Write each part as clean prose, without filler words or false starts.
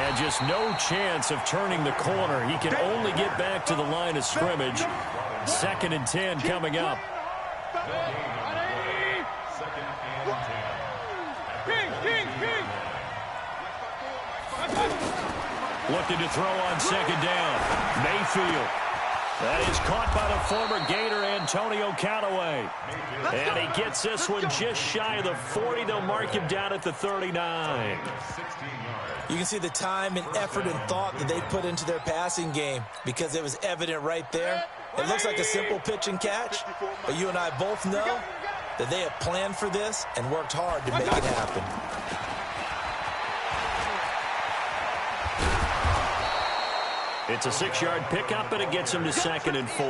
And just no chance of turning the corner. He can only get back to the line of scrimmage. 2nd and 10 coming up. Looking to throw on 2nd down. Mayfield. That is caught by the former Gator, Antonio Callaway. And he gets this one just shy of the 40. They'll mark him down at the 39. You can see the time and effort and thought that they put into their passing game because it was evident right there. It looks like a simple pitch and catch, but you and I both know that they have planned for this and worked hard to make it happen. It's a 6-yard pickup, and it gets him to 2nd and 4.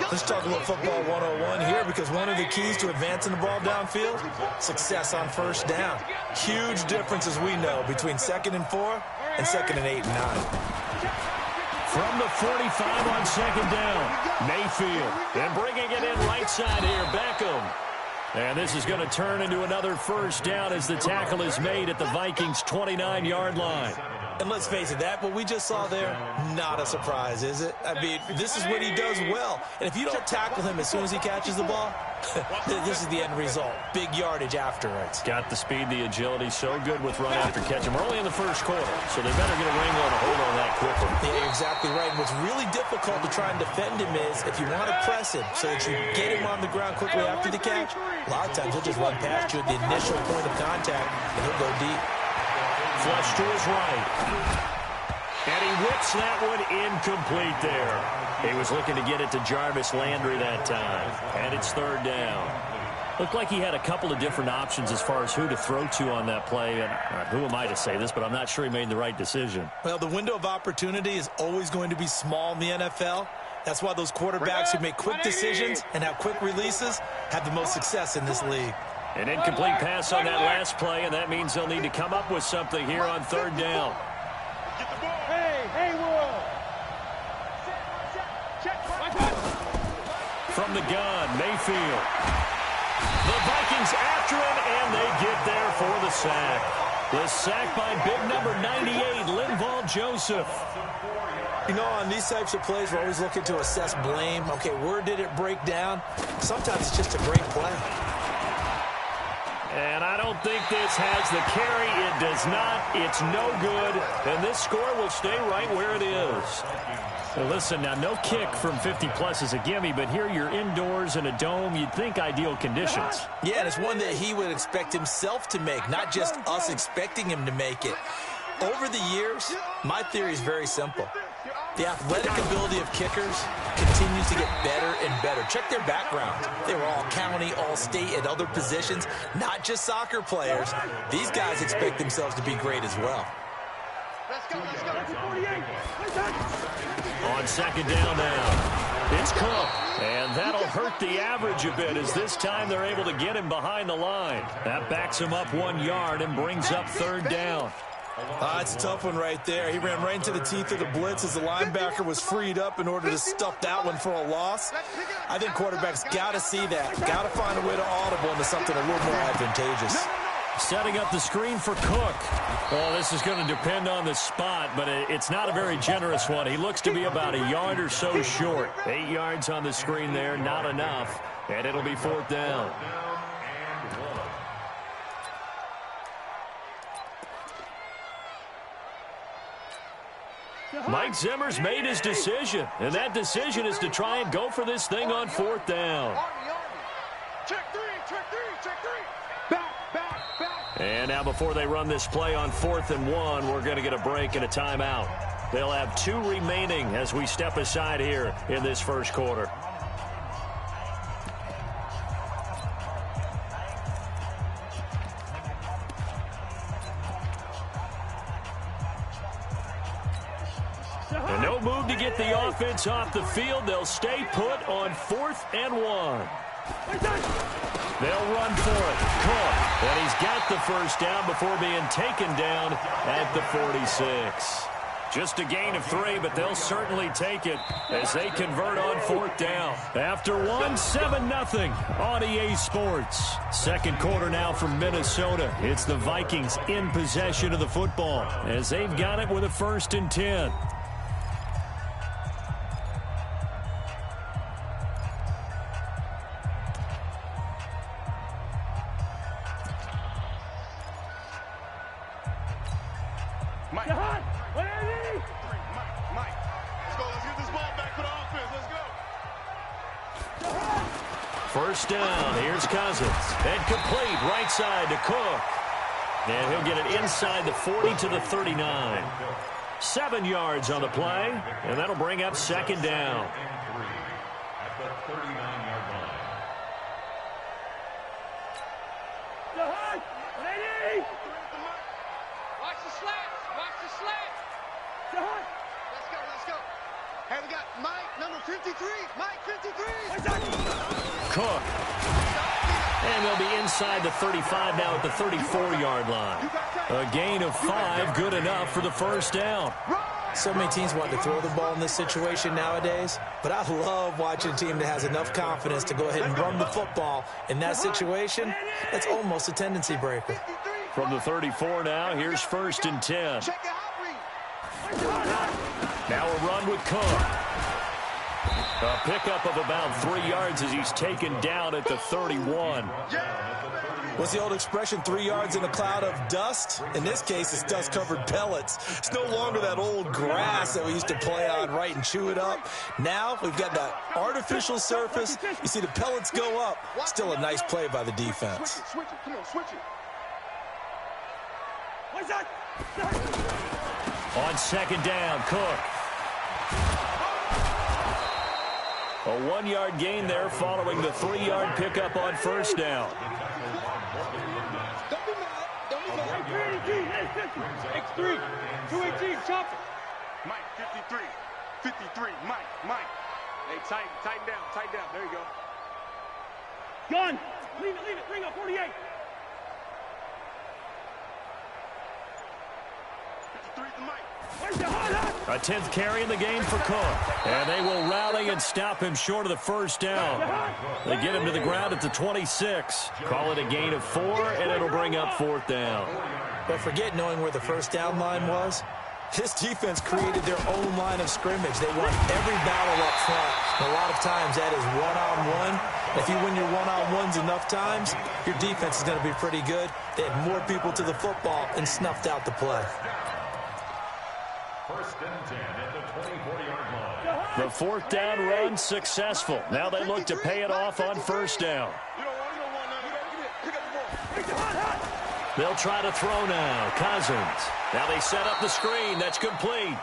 Let's talk about football 101 here, because one of the keys to advancing the ball downfield, success on 1st down. Huge difference, as we know, between 2nd and 4 and 2nd and 8 and 9. From the 45 on 2nd down, Mayfield. And bringing it in right side here, Beckham. And this is going to turn into another 1st down as the tackle is made at the Vikings' 29-yard line. And let's face it, that what we just saw there, not a surprise, is it? I mean, this is what he does well. And if you don't tackle him as soon as he catches the ball, this is the end result. Big yardage afterwards. Got the speed, the agility, so good with run after catch. And we're only in the 1st quarter, so they better get a wrangle and a hold on that quickly. Yeah, you're exactly right. And what's really difficult to try and defend him is if you want to press him so that you get him on the ground quickly after the catch, a lot of times he'll just run past you at the initial point of contact, and he'll go deep. Flush to his right. And he whips that one incomplete there. He was looking to get it to Jarvis Landry that time. And it's 3rd down. Looked like he had a couple of different options as far as who to throw to on that play. And who am I to say this, but I'm not sure he made the right decision. Well, the window of opportunity is always going to be small in the NFL. That's why those quarterbacks who make quick decisions and have quick releases have the most success in this league. An incomplete pass on that last play, and that means they'll need to come up with something here on 3rd down. From the gun, Mayfield. The Vikings after him, and they get there for the sack. The sack by big number 98, Linval Joseph. You know, on these types of plays, we're always looking to assess blame. Okay, where did it break down? Sometimes it's just a great play. And I don't think this has the carry. It does not. It's no good. And this score will stay right where it is. Well, listen, now, no kick from 50-plus is a gimme, but here you're indoors in a dome. You'd think ideal conditions. Yeah, and it's one that he would expect himself to make, not just us expecting him to make it. Over the years, my theory is very simple. The athletic ability of kickers continues to get better and better. Check their background. They were all county, all state, at other positions, not just soccer players. These guys expect themselves to be great as well. Let's go. 48. On 2nd down now, it's Cook. And that'll hurt the average a bit as this time they're able to get him behind the line. That backs him up 1 yard and brings up 3rd down. It's a tough one right there. He ran right into the teeth of the blitz as the linebacker was freed up in order to stuff that one for a loss. I think quarterbacks got to see that. Got to find a way to audible into something a little more advantageous. Setting up the screen for Cook. Oh, this is going to depend on the spot, but it's not a very generous one. He looks to be about a yard or so short. 8 yards on the screen there, not enough. And it'll be 4th down. Mike Zimmer's made his decision, and that decision is to try and go for this thing on 4th down. Check three. And now before they run this play on 4th and 1, we're going to get a break and a timeout. They'll have 2 remaining as we step aside here in this 1st quarter. And no move to get the offense off the field. They'll stay put on 4th and 1. They'll run for it. Cook. And he's got the 1st down before being taken down at the 46. Just a gain of 3, but they'll certainly take it as they convert on 4th down. After 1, 7-0 on EA Sports. Second quarter now from Minnesota. It's the Vikings in possession of the football as they've got it with a 1st and 10. First down, here's Cousins. And complete, right side to Cook. And he'll get it inside the 40 to the 39. 7 yards on the play, and that'll bring up 2nd down. At the 39-yard line. Watch the slats. Watch the slats. Let's go. Hey, we got Mike, number 53. Mike, 53. Cook. And they'll be inside the 35 now at the 34-yard line. A gain of 5, good enough for the 1st down. So many teams want to throw the ball in this situation nowadays, but I love watching a team that has enough confidence to go ahead and run the football. In that situation, that's almost a tendency breaker. From the 34 now, here's 1st and 10. Now a run with Cook. A pickup of about 3 yards as he's taken down at the 31. What's the old expression, 3 yards in a cloud of dust? In this case, it's dust-covered pellets. It's no longer that old grass that we used to play on, right, and chew it up. Now we've got that artificial surface. You see the pellets go up. Still a nice play by the defense. Switch it. Come on, switch it. On 2nd down, Cook. A 1-yard gain there following the 3-yard pickup on 1st down. Don't be mad. Don't be mad. X3. 218. Chop it. Mike, 53. 53. Mike. Hey, tighten down. There you go. Gun. Leave it. Bring up 48. 53 to Mike. A 10th carry in the game for Cook. And they will rally and stop him short of the 1st down. They get him to the ground at the 26. Call it a gain of 4, and it'll bring up 4th down. But forget knowing where the 1st down line was. This defense created their own line of scrimmage. They won every battle up front. And a lot of times that is one-on-one. If you win your one-on-ones enough times, your defense is going to be pretty good. They had more people to the football and snuffed out the play. 1st and 10 at the 24-yard line. The 4th down run successful. Now they look to pay it off on 1st down. You don't want that. Pick up the ball. They'll try to throw now. Cousins. Now they set up the screen. That's complete.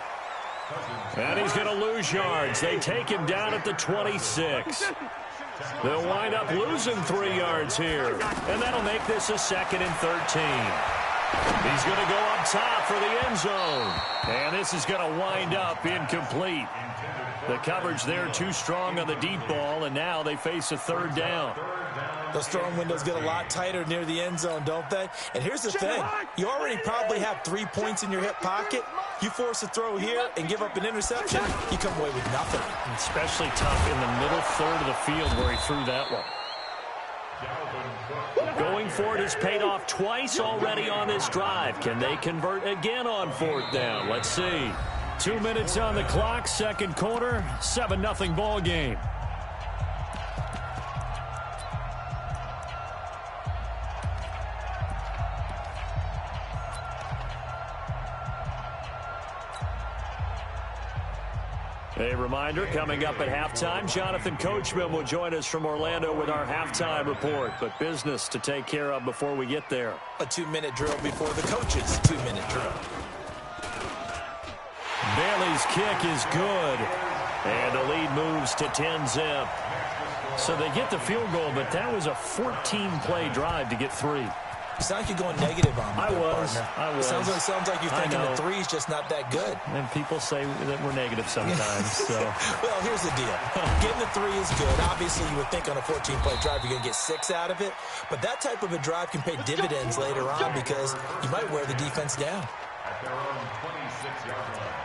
And he's going to lose yards. They take him down at the 26. They'll wind up losing 3 yards here. And that'll make this a 2nd and 13. He's going to go up top for the end zone. And this is going to wind up incomplete. The coverage there too strong on the deep ball, and now they face a 3rd down. Those throwing windows get a lot tighter near the end zone, don't they? And here's the thing. You already probably have 3 points in your hip pocket. You force a throw here and give up an interception, you come away with nothing. Especially tough in the middle third of the field where he threw that one. Going for it has paid off twice already on this drive. Can they convert again on 4th down? Let's see. 2 minutes on the clock, 2nd quarter, 7-0 ball game. A reminder, coming up at halftime, Jonathan Coachman will join us from Orlando with our halftime report. But business to take care of before we get there. A 2-minute drill before the coach's 2-minute drill. Bailey's kick is good. And the lead moves to 10-zip. So they get the field goal, but that was a 14-play drive to get 3. You sound like you're going negative on me. I was. Sounds like you're thinking the 3's just not that good. And people say that we're negative sometimes. So. Well, here's the deal. Getting the 3 is good. Obviously, you would think on a 14-play drive you're going to get 6 out of it. But that type of a drive can pay dividends later on because you might wear the defense down. At their own 26-yard line.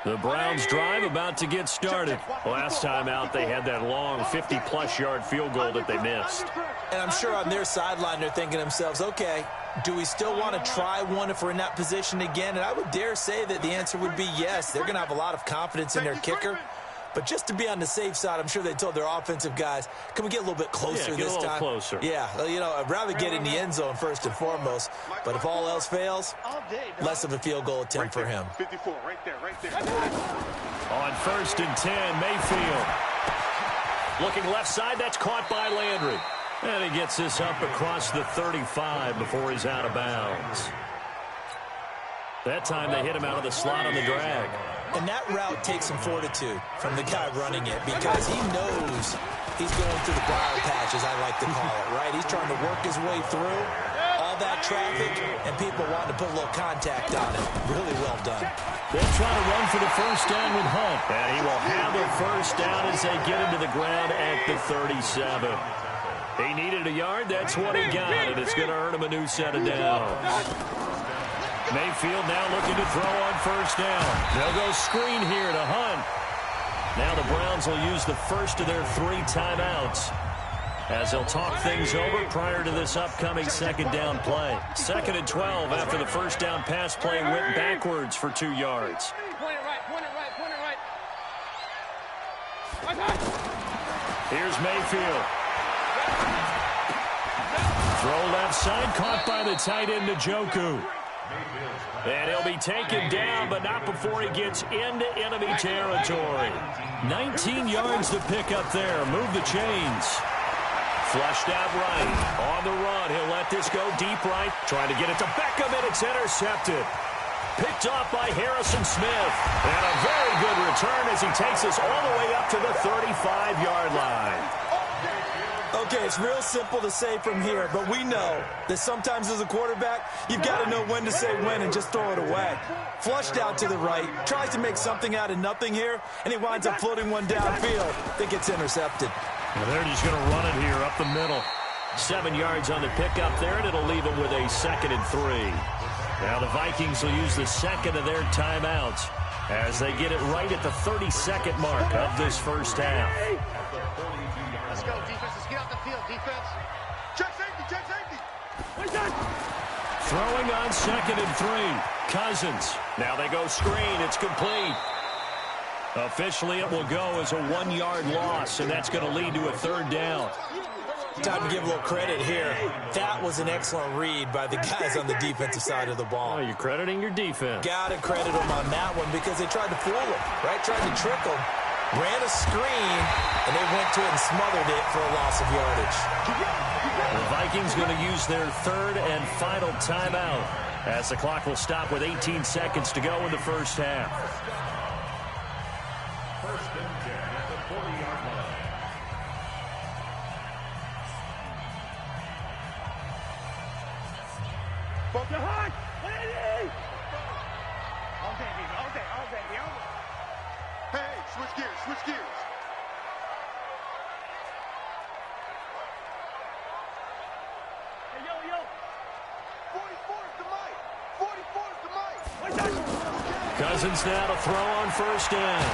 The Browns drive about to get started. Last time out, they had that long 50-plus yard field goal that they missed. And I'm sure on their sideline they're thinking to themselves, okay, do we still want to try one if we're in that position again? And I would dare say that the answer would be yes. They're going to have a lot of confidence in their kicker. But just to be on the safe side, I'm sure they told their offensive guys, can we get a little bit closer this time? Get a little closer. Yeah, you know, I'd rather get in the end zone first and foremost. But if all else fails, less of a field goal attempt for him. 54, right there. On 1st and 10, Mayfield. Looking left side, that's caught by Landry. And he gets this up across the 35 before he's out of bounds. That time they hit him out of the slot on the drag. And that route takes some fortitude from the guy running it because he knows he's going through the briar patch, as I like to call it, right? He's trying to work his way through all that traffic, and people want to put a little contact on it. Really well done. They'll try to run for the first down with Hunt. And he will have a first down as they get him to the ground at the 37. He needed a yard. That's what he got, and it's going to earn him a new set of downs. Mayfield now looking to throw on first down. They'll go screen here to Hunt. Now the Browns will use the first of their 3 timeouts as they'll talk things over prior to this upcoming second down play. 2nd and 12 after the first down pass play went backwards for 2 yards. Point it right. Here's Mayfield. Throw left side, caught by the tight end Njoku. And he'll be taken down, but not before he gets into enemy territory. 19 yards to pick up there. Move the chains. Flushed out right. On the run. He'll let this go deep right. Trying to get it to Beckham, and it's intercepted. Picked off by Harrison Smith. And a very good return as he takes us all the way up to the 35-yard line. Okay, it's real simple to say from here, but we know that sometimes as a quarterback, you've got to know when to say when and just throw it away. Flushed out to the right, tries to make something out of nothing here, and he winds up floating one downfield that gets intercepted. Well, they're just going to run it here up the middle. 7 yards on the pickup there, and it'll leave them with a 2nd and 3. Now the Vikings will use the second of their timeouts as they get it right at the 32nd mark of this first half. Let's go, defense. Let's get out the field, defense. Check safety. Throwing on 2nd and 3. Cousins. Now they go screen. It's complete. Officially, it will go as a 1-yard loss, and that's going to lead to a 3rd down. Time to give a little credit here. That was an excellent read by the guys on the defensive side of the ball. Oh, you're crediting your defense. Got to credit them on that one because they tried to fool him, right? Tried to trick him. Ran a screen, and they went to it and smothered it for a loss of yardage. The Vikings going to use their 3rd and final timeout as the clock will stop with 18 seconds to go in the first half. First and 10 at the 40-yard line. Hey, switch gears. Hey, yo. 44's the mic. Cousins now to throw on first down.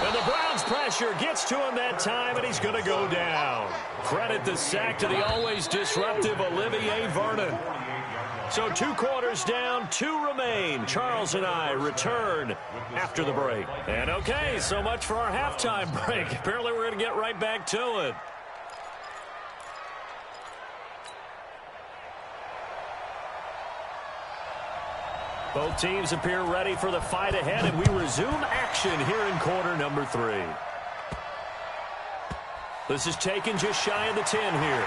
And the Browns pressure gets to him that time, and he's going to go down. Credit the sack to the always disruptive Olivier Vernon. So 2 quarters down, 2 remain. Charles and I return after the break. And okay, so much for our halftime break. Apparently we're going to get right back to it. Both teams appear ready for the fight ahead, and we resume action here in quarter number 3. This is taken just shy of the 10 here.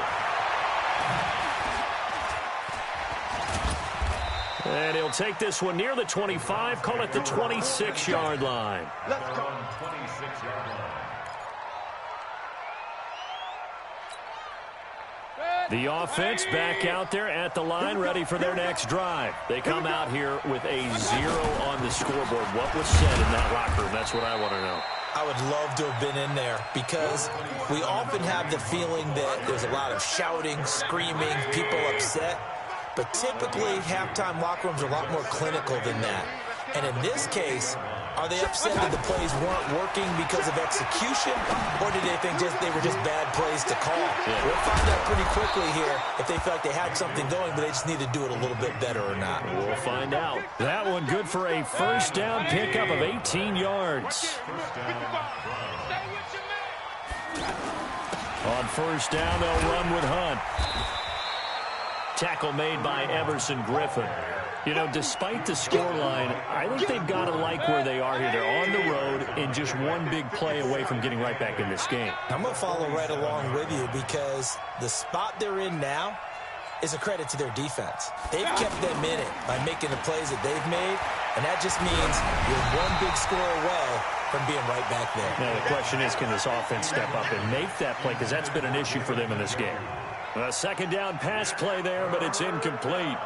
And he'll take this one near the 25, call it the 26-yard line. Let's go. 26-yard line. The offense back out there at the line, ready for their next drive. They come out here with a 0 on the scoreboard. What was said in that locker room? That's what I want to know. I would love to have been in there because we often have the feeling that there's a lot of shouting, screaming, people upset. But typically, halftime locker rooms are a lot more clinical than that. And in this case, are they upset that the plays weren't working because of execution, or did they think they were just bad plays to call? Yeah. We'll find out pretty quickly here if they felt like they had something going, but they just need to do it a little bit better or not. We'll find out. That one good for a first down pickup of 18 yards. On first down, they'll run with Hunt. Tackle made by Everson Griffin. You know, despite the scoreline, I think they've got to like where they are here. They're on the road and just one big play away from getting right back in this game. I'm going to follow right along with you because the spot they're in now is a credit to their defense. They've kept them in it by making the plays that they've made, and that just means you're one big score away from being right back there. Now, the question is, can this offense step up and make that play? Because that's been an issue for them in this game. A second down pass play there, but it's incomplete.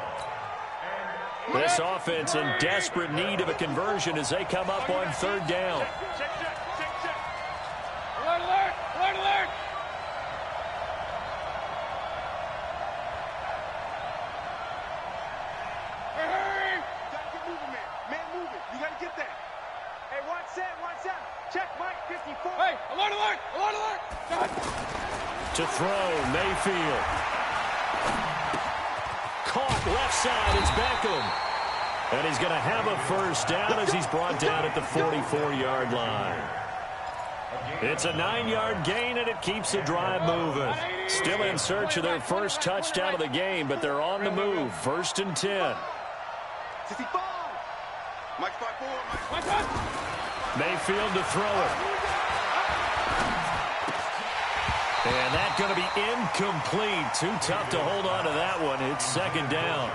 This offense in desperate need of a conversion as they come up on third down. Alert, alert, alert, alert. Hey, hurry. You gotta get moving, man. Man, moving. You gotta get that. Hey, watch that, watch that. Check, Mike, 54. Hey, alert, alert, alert, alert. Done. To throw, Mayfield. Caught left side, it's Beckham. And he's going to have a first down as he's brought down at the 44-yard line. It's a 9-yard gain, and it keeps the drive moving. Still in search of their first touchdown of the game, but they're on the move. 1st and 10. 65. Mike, 5-4, Mike. Mayfield to throw it. And that's going to be incomplete. Too tough to hold on to that one. It's 2nd down.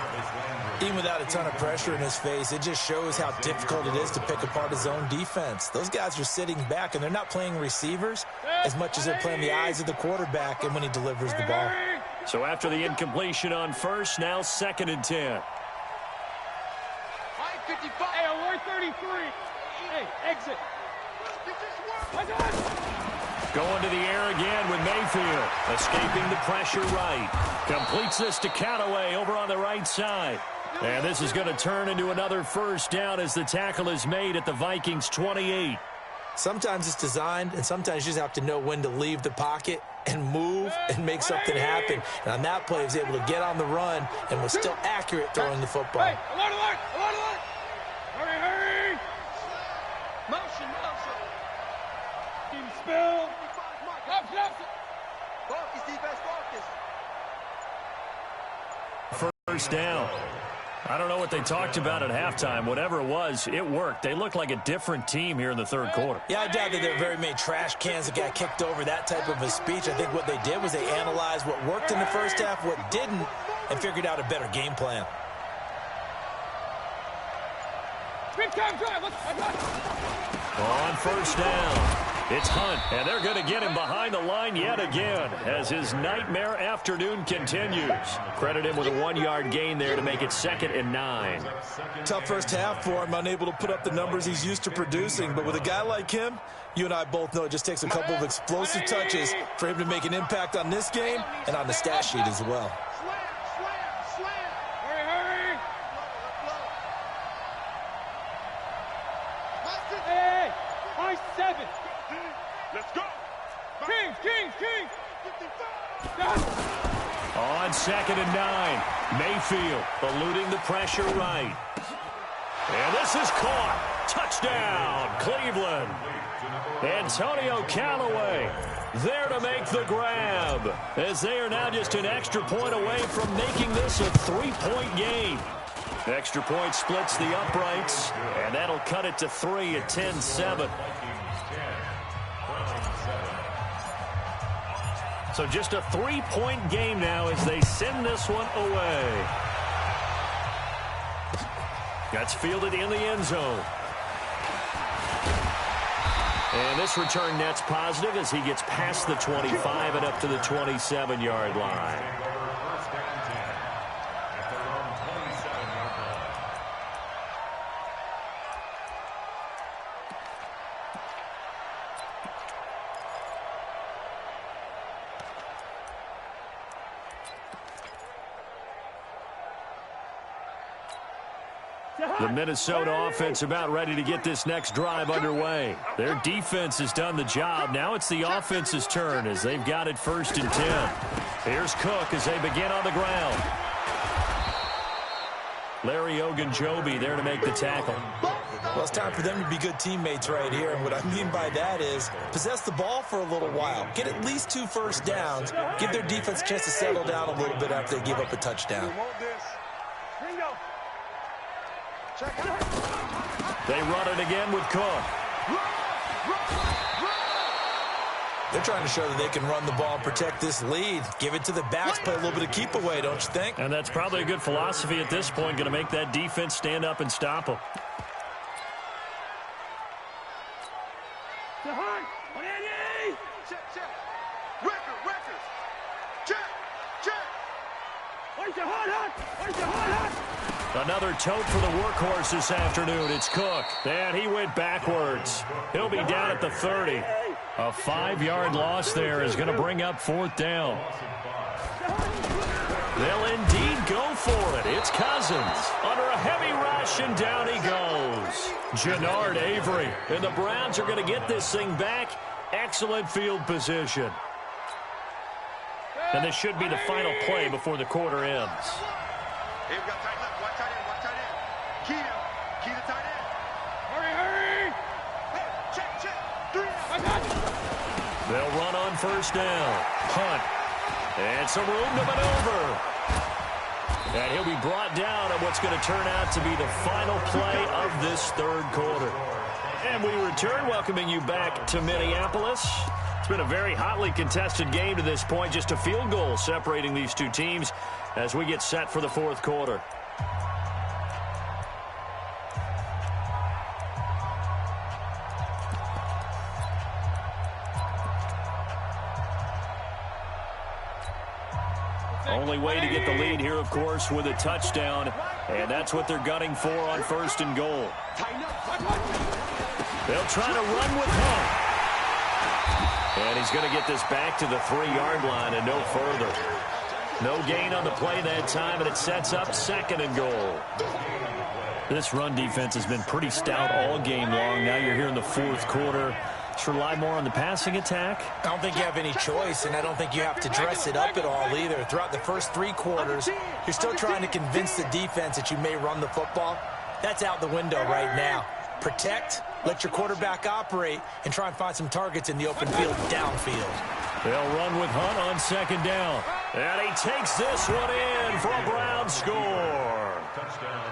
Even without a ton of pressure in his face, it just shows how difficult it is to pick apart his own defense. Those guys are sitting back, and they're not playing receivers as much as they're playing the eyes of the quarterback and when he delivers the ball. So after the incompletion on first, now 2nd and 10. 55. Hey, alert 33. Hey, exit. Going to the air again with Mayfield. Escaping the pressure right. Completes this to Callaway over on the right side. And this is going to turn into another first down as the tackle is made at the Vikings 28. Sometimes it's designed, and sometimes you just have to know when to leave the pocket and move and make something happen. And on that play, he was able to get on the run and was still accurate throwing the football. Hey, alert, alert, alert, alert. Hurry, hurry. Motion, motion. Team spill. Focus, defense, focus. First down. I don't know what they talked about at halftime. Whatever it was, it worked. They look like a different team here in the third quarter. Yeah, I doubt that there are very many trash cans that got kicked over, that type of a speech. I think what they did was they analyzed what worked in the first half, what didn't, and figured out a better game plan. Big time drive. Let's On first down, it's Hunt, and they're going to get him behind the line yet again as his nightmare afternoon continues. Credit him with a 1-yard gain there to make it 2nd and 9. Tough first half for him, unable to put up the numbers he's used to producing. But with a guy like him, you and I both know it just takes a couple of explosive touches for him to make an impact on this game and on the stat sheet as well. hurry. Hey, 5-7. Let's go. Kings, Kings, Kings. On 2nd and 9, Mayfield eluding the pressure right. And this is caught. Touchdown, Cleveland. Antonio Callaway there to make the grab as they are now just an extra point away from making this a 3-point game. Extra point splits the uprights, and that'll cut it to 3 at 10-7. So just a 3-point game now as they send this one away. That's fielded in the end zone. And this return net's positive as he gets past the 25 and up to the 27-yard line. The Minnesota offense about ready to get this next drive underway. Their defense has done the job. Now it's the offense's turn as they've got it 1st and 10. Here's Cook as they begin on the ground. Larry Ogunjobi there to make the tackle. Well, it's time for them to be good teammates right here. And what I mean by that is possess the ball for a little while. Get at least 2 first downs. Give their defense a chance to settle down a little bit after they give up a touchdown. They run it again with Cook. They're trying to show that they can run the ball and protect this lead. Give it to the backs, play a little bit of keep away, don't you think? And that's probably a good philosophy at this point, going to make that defense stand up and stop them. Another tote for the workhorse this afternoon. It's Cook. And he went backwards. He'll be down at the 30. A 5-yard loss there is going to bring up 4th down. They'll indeed go for it. It's Cousins. Under a heavy rush, and down he goes. Jannard Avery. And the Browns are going to get this thing back. Excellent field position. And this should be the final play before the quarter ends. Hey, we got tight left. Watch tight end. Watch tight end. Key him. Key the tight end. Hurry. Hey, check. 3 out. They'll run on 1st down. Hunt. And some room to maneuver. And he'll be brought down at what's going to turn out to be the final play of this 3rd quarter. And we return, welcoming you back to Minneapolis. It's been a very hotly contested game to this point. Just a field goal separating these two teams as we get set for the 4th quarter. Only way to get the lead here, of course, with a touchdown. And that's what they're gunning for on 1st and goal. They'll try to run with Hunt. And he's going to get this back to the 3-yard line and no further. No gain on the play that time, and it sets up 2nd and goal. This run defense has been pretty stout all game long. Now you're here in the 4th quarter. Just rely more on the passing attack. I don't think you have any choice, and I don't think you have to dress it up at all either. Throughout the first 3 quarters, you're still trying to convince the defense that you may run the football. That's out the window right now. Protect, let your quarterback operate, and try and find some targets in the open field downfield. They'll run with Hunt on 2nd down. And he takes this one in for a Brown score.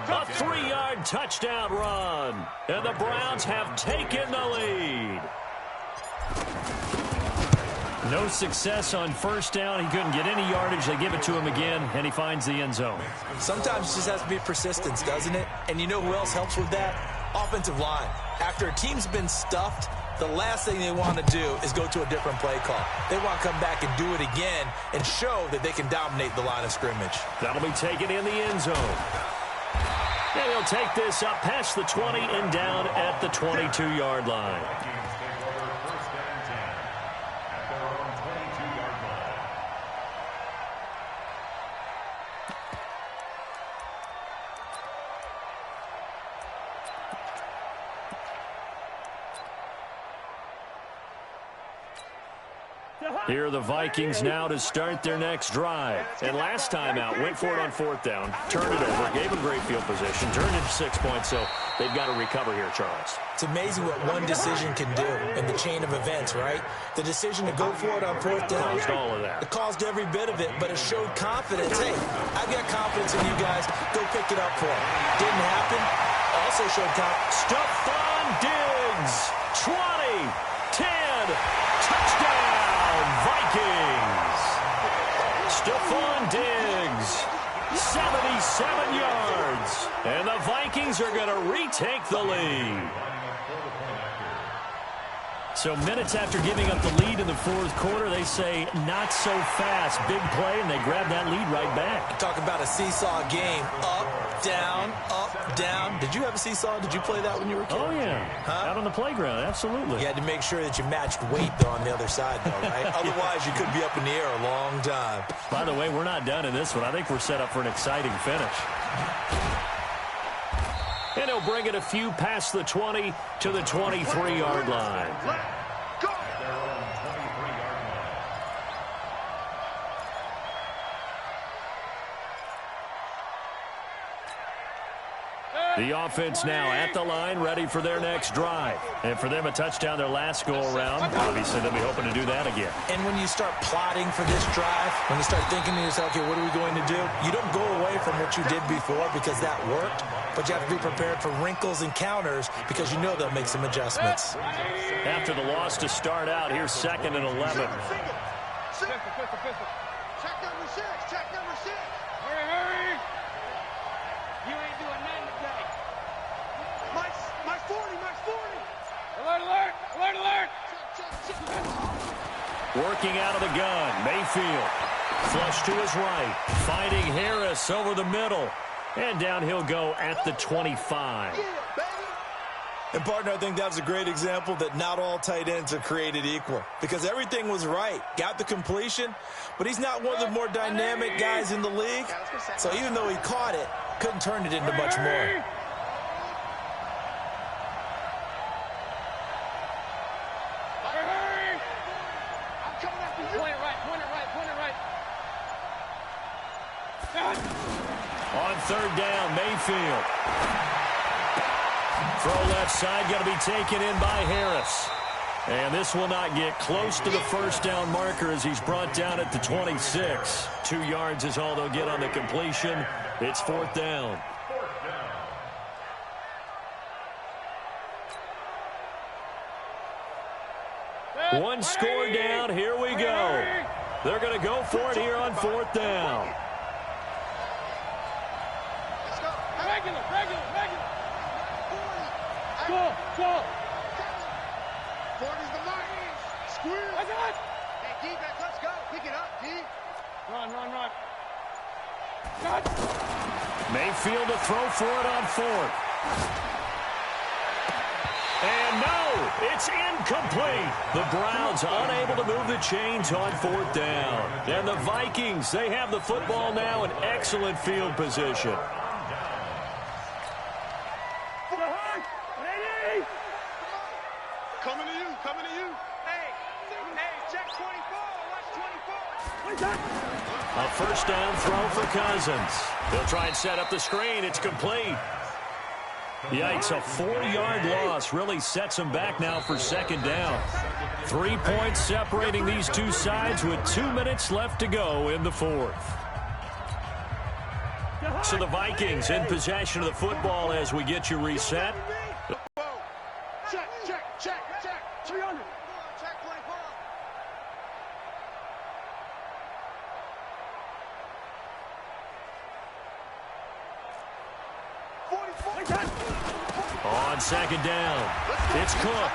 A 3-yard touchdown run. And the Browns have taken the lead. No success on 1st down. He couldn't get any yardage. They give it to him again, and he finds the end zone. Sometimes it just has to be persistence, doesn't it? And you know who else helps with that? Offensive line. After a team's been stuffed, the last thing they want to do is go to a different play call. They want to come back and do it again and show that they can dominate the line of scrimmage. That'll be taken in the end zone. And he'll take this up past the 20 and down at the 22-yard line. Here are the Vikings now to start their next drive. And last time out, went for it on 4th down, turned it over, gave them great field position, turned it to 6 points, so they've got to recover here, Charles. It's amazing what one decision can do in the chain of events, right? The decision to go for it on 4th down. Caused all of that. It caused every bit of it, but it showed confidence. Hey, I've got confidence in you guys. Go pick it up for them. Didn't happen. Also showed confidence. Stephon Diggs, 20, 10, touchdown. Vikings. Stephon Diggs, 77 yards. And the Vikings are going to retake the lead. So minutes after giving up the lead in the 4th quarter, they say not so fast. Big play, and they grab that lead right back. Talk about a seesaw game. Up, down, up, down. Did you have a seesaw? Did you play that when you were a kid? Oh, yeah. Huh? Out on the playground, absolutely. You had to make sure that you matched weight, though, on the other side, though, right? Otherwise, you could be up in the air a long time. By the way, we're not done in this one. I think we're set up for an exciting finish. And he'll bring it a few past the 20 to the 23-yard line. The offense now at the line, ready for their next drive. And for them, a touchdown their last go-around. Obviously, they'll be hoping to do that again. And when you start plotting for this drive, when you start thinking to yourself, okay, what are we going to do? You don't go away from what you did before because that worked, but you have to be prepared for wrinkles and counters because you know they'll make some adjustments. After the loss to start out, here's 2nd and 11. Check number 6. Check number 6. Hurry. You ain't doing nothing today. Mike's 40. Alert. Working out of the gun, Mayfield. Flush to his right. Finding Harris over the middle. And down he'll go at the 25. And, partner, I think that was a great example that not all tight ends are created equal because everything was right. Got the completion, but he's not one of the more dynamic guys in the league. So even though he caught it, couldn't turn it into much more. On 3rd down, Mayfield. Throw left side, going to be taken in by Harris. And this will not get close to the first down marker as he's brought down at the 26. 2 yards is all they'll get on the completion. It's 4th down. One score down. Here we go. They're going to go for it here on 4th down. Regular. Go. 40's the mark. Squeeze. Hey, D-back, let's go. Pick it up, D. Run. Mayfield to throw for it on 4th. And no, it's incomplete. The Browns unable to move the chains on 4th down. And the Vikings, they have the football now in excellent field position. Coming to you. Hey, check 24. Watch 24. A first down throw for Cousins. They'll try and set up the screen. It's complete. Yikes, a 4-yard loss really sets them back now for 2nd down. 3 points separating these two sides with 2 minutes left to go in the 4th. So the Vikings in possession of the football as we get you reset. Check. 300. Check 24. On 2nd down, it's Cook.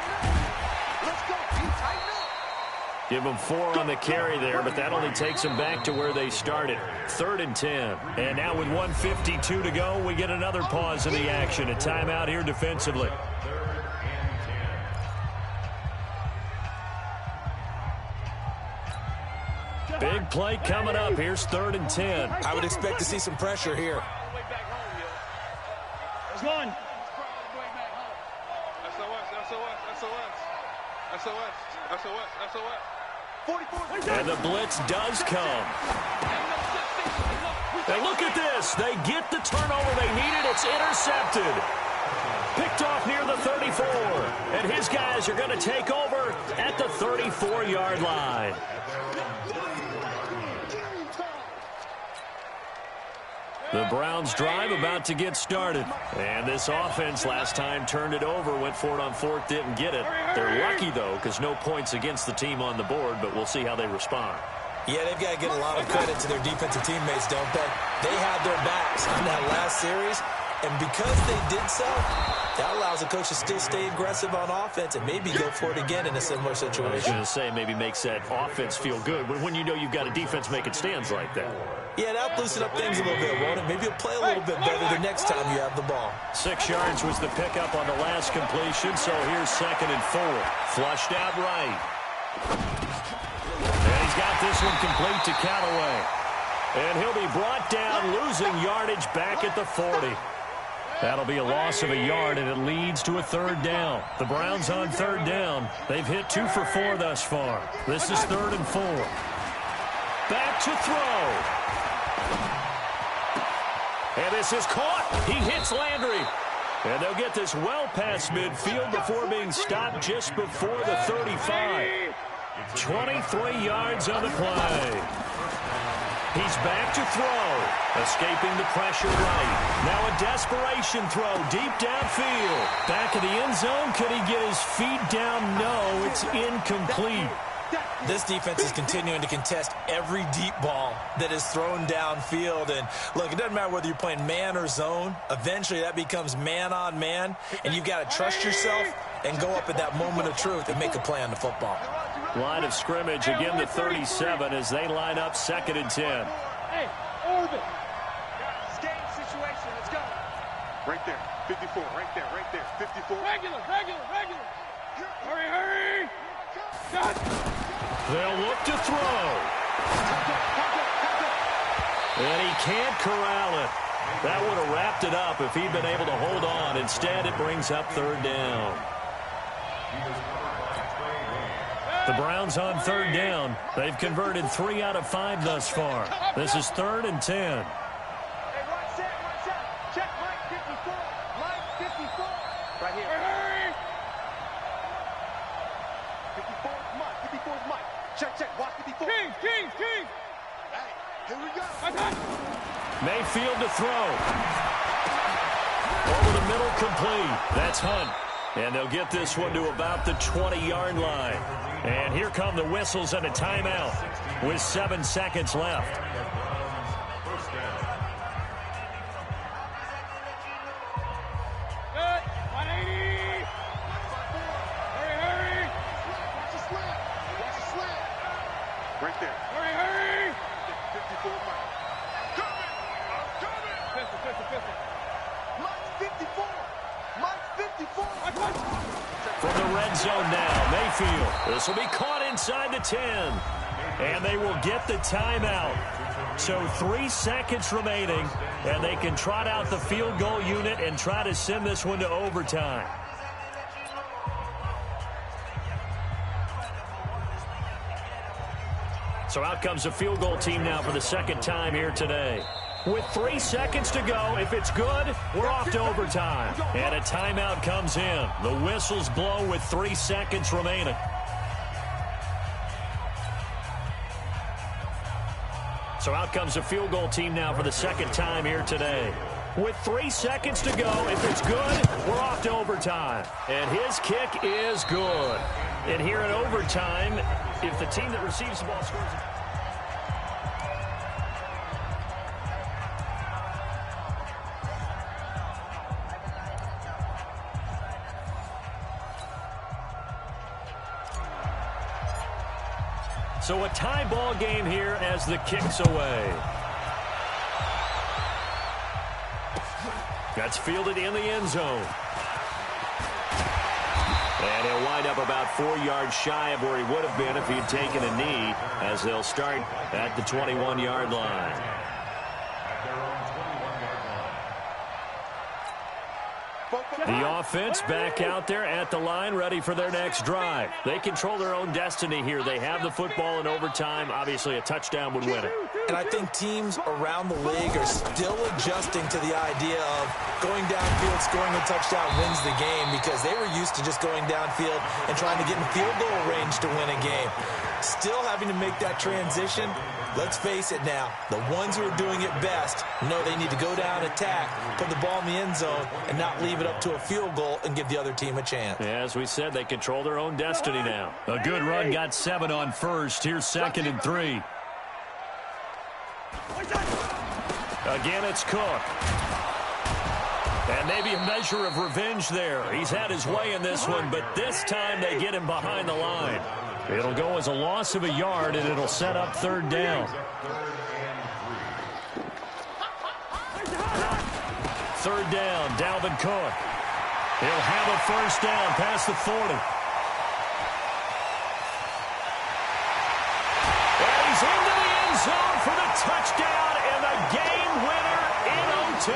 Let's go. Tighten up. Give them 4 on the carry there, but that only takes them back to where they started. 3rd and 10. And now with 1:52 to go, we get another pause in the action. A timeout here defensively. Big play coming up. Here's 3rd and 10. I would expect to see some pressure here. Run. SOS. And the blitz does come. And look at this. They get the turnover they needed. It's intercepted. Picked off near the 34. And his guys are going to take over at the 34-yard line. The Browns drive about to get started. And this offense last time turned it over, went for it on 4th, didn't get it. They're lucky, though, because no points against the team on the board, but we'll see how they respond. Yeah, they've got to get a lot of credit to their defensive teammates, don't they? They had their backs on that last series, and because they did so, that allows the coach to still stay aggressive on offense and maybe go for it again in a similar situation. I was going to say maybe makes that offense feel good, but when you know you've got a defense making stands like that. Yeah, that'll loosen up things a little bit, won't it? Maybe you'll play a little bit better the next time you have the ball. 6 yards was the pickup on the last completion, so here's 2nd and 4. Flushed out right. And he's got this one complete to Callaway. And he'll be brought down, losing yardage back at the 40. That'll be a loss of a yard, and it leads to a third down. The Browns on third down. They've hit 2 for 4 thus far. This is 3rd and 4. Back to throw. And this is caught. He hits Landry. And they'll get this well past midfield before being stopped just before the 35. 23 yards on the play. He's back to throw. Escaping the pressure right. Now a desperation throw deep downfield. Back of the end zone. Could he get his feet down? No, it's incomplete. This defense is continuing to contest every deep ball that is thrown downfield. And, look, it doesn't matter whether you're playing man or zone. Eventually that becomes man on man, and you've got to trust yourself and go up at that moment of truth and make a play on the football. Line of scrimmage, again the 37 as they line up 2nd and 10. Hey, orbit. It's game situation. Let's go. Right there. 54. Right there. 54. Regular. Hurry. Got it. They'll look to throw. And he can't corral it. That would have wrapped it up if he'd been able to hold on. Instead, it brings up 3rd down. The Browns on 3rd down. They've converted 3 out of 5 thus far. This is 3rd and 10. Hey, one set. Check Mike 54. Mike 54. Right here. Hurry. 54 is Mike. 54 is Mike. Check. Watch 54. King. Hey, here we go. Mayfield to throw. Over the middle, complete. That's Hunt. And they'll get this one to about the 20-yard line. And here come the whistles and a timeout with 7 seconds left. Good. 180. Hurry. Watch the slant. Right there. Hurry. 54 Mike. I'm coming. Pistol. Mike 54. From the red zone now, Mayfield. This will be caught inside the 10. And they will get the timeout. So 3 seconds remaining, and they can trot out the field goal unit and try to send this one to overtime. So out comes the field goal team now for the 2nd time here today. With 3 seconds to go, if it's good, we're off to overtime. And a timeout comes in. The whistles blow with 3 seconds remaining. So out comes the field goal team now for the 2nd time here today. With 3 seconds to go, if it's good, we're off to overtime. And his kick is good. And here in overtime, if the team that receives the ball scores... So a tie ball game here as the kick's away. That's fielded in the end zone. And he'll wind up about 4 yards shy of where he would have been if he'd taken a knee, as they'll start at the 21-yard line. The offense back out there at the line, ready for their next drive. They control their own destiny here. They have the football in overtime. Obviously, a touchdown would win it. And I think teams around the league are still adjusting to the idea of going downfield, scoring a touchdown wins the game, because they were used to just going downfield and trying to get in field goal range to win a game. Still having to make that transition. Let's face it now, the ones who are doing it best know they need to go down, attack, put the ball in the end zone, and not leave it up to a field goal and give the other team a chance. Yeah, as we said, they control their own destiny now. A good run got 7 on first. Here's 2nd and 3. Again, it's Cook. And maybe a measure of revenge there. He's had his way in this one, but this time they get him behind the line. It'll go as a loss of a yard, and it'll set up 3rd down. 3rd down, Dalvin Cook. He'll have a 1st down past the 40. And he's into the end zone for the touchdown and the game winner in OT.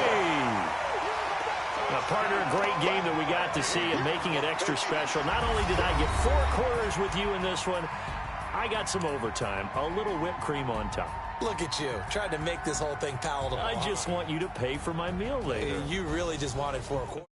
Partner, a great game that we got to see and making it extra special. Not only did I get 4 quarters with you in this one, I got some overtime, a little whipped cream on top. Look at you, trying to make this whole thing palatable. I just want you to pay for my meal later. You really just wanted 4 quarters.